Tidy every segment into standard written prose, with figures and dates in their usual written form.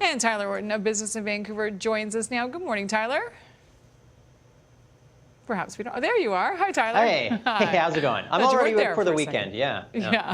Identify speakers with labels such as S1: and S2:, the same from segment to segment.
S1: And Tyler Orton of Business in Vancouver joins us now. Good morning, Tyler. Perhaps we don't. Oh, there you are. Hi, Tyler.
S2: Hey.
S1: Hi.
S2: Hey, how's it going? I'm all ready for the weekend. Yeah.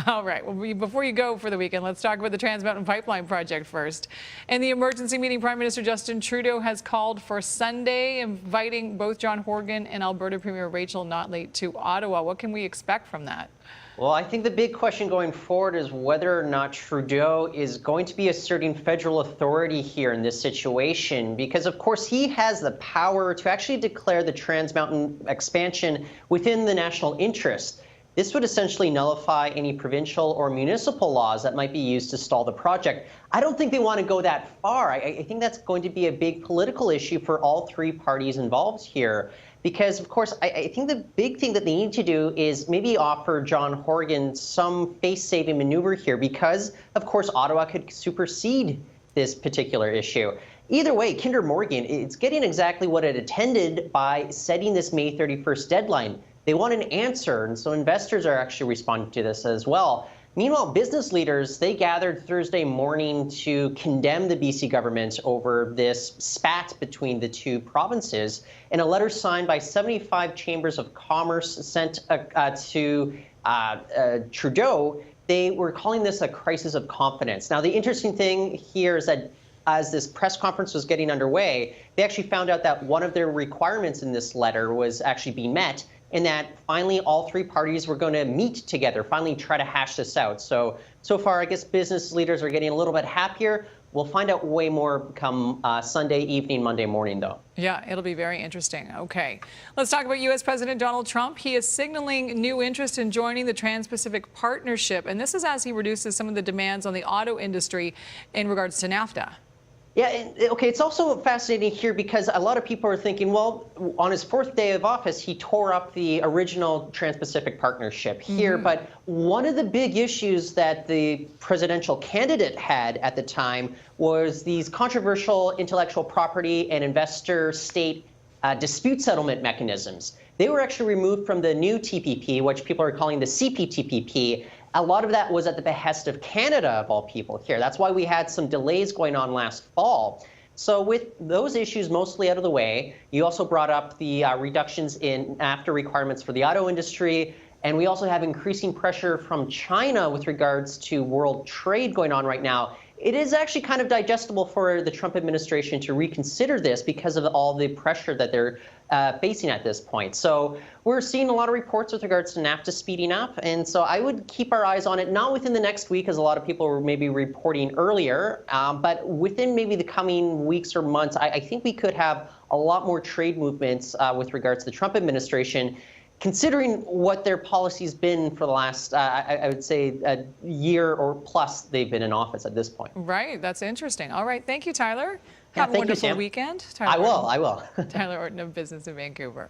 S1: All right. Well, before you go for the weekend, let's talk about the Trans Mountain Pipeline project first. In the emergency meeting, Prime Minister Justin Trudeau has called for Sunday, inviting both John Horgan and Alberta Premier Rachel Notley to Ottawa. What can we expect from that?
S2: Well, I think the big question going forward is whether or not Trudeau is going to be asserting federal authority here in this situation, because, of course, he has the power to actually declare the Trans Mountain expansion within the national interest. This would essentially nullify any provincial or municipal laws that might be used to stall the project. I don't think they want to go that far. I think that's going to be a big political issue for all three parties involved here. Because, of course, I think the big thing that they need to do is maybe offer John Horgan some face-saving maneuver here because, of course, Ottawa could supersede this particular issue. Either way, Kinder Morgan, it's getting exactly what it intended by setting this May 31st deadline. They want an answer, and so investors are actually responding to this as well. Meanwhile, business leaders, they gathered Thursday morning to condemn the BC government over this spat between the two provinces. In a letter signed by 75 chambers of commerce sent to Trudeau, they were calling this a crisis of confidence. Now, the interesting thing here is that as this press conference was getting underway, they actually found out that one of their requirements in this letter was actually being met, and that finally all three parties were going to meet together, finally try to hash this out. So far, I guess business leaders are getting a little bit happier. We'll find out way more come Sunday evening, Monday morning, though.
S1: Yeah, it'll be very interesting. Okay, let's talk about U.S. President Donald Trump. He is signaling new interest in joining the Trans-Pacific Partnership, and this is as he reduces some of the demands on the auto industry in regards to NAFTA.
S2: Yeah, okay, it's also fascinating here because a lot of people are thinking, well, on his fourth day of office, he tore up the original Trans-Pacific Partnership here. But one of the big issues that the presidential candidate had at the time was these controversial intellectual property and investor-state dispute settlement mechanisms. They were actually removed from the new TPP, which people are calling the CPTPP. A lot of that was at the behest of Canada, of all people here. That's why we had some delays going on last fall. So with those issues mostly out of the way, you also brought up the reductions in NAFTA requirements for the auto industry. And we also have increasing pressure from China with regards to world trade going on right now. It is actually kind of digestible for the Trump administration to reconsider this because of all the pressure that they're facing at this point. So we're seeing a lot of reports with regards to NAFTA speeding up. And so I would keep our eyes on it, not within the next week, as a lot of people were maybe reporting earlier, but within maybe the coming weeks or months, I think we could have a lot more trade movements with regards to the Trump administration, considering what their policy's been for the last, I would say, a year or plus they've been in office at this point.
S1: Right. That's interesting. All right. Thank you, Tyler.
S2: Yeah,
S1: Have a wonderful weekend.
S2: I will.
S1: Tyler Orton of Business in Vancouver.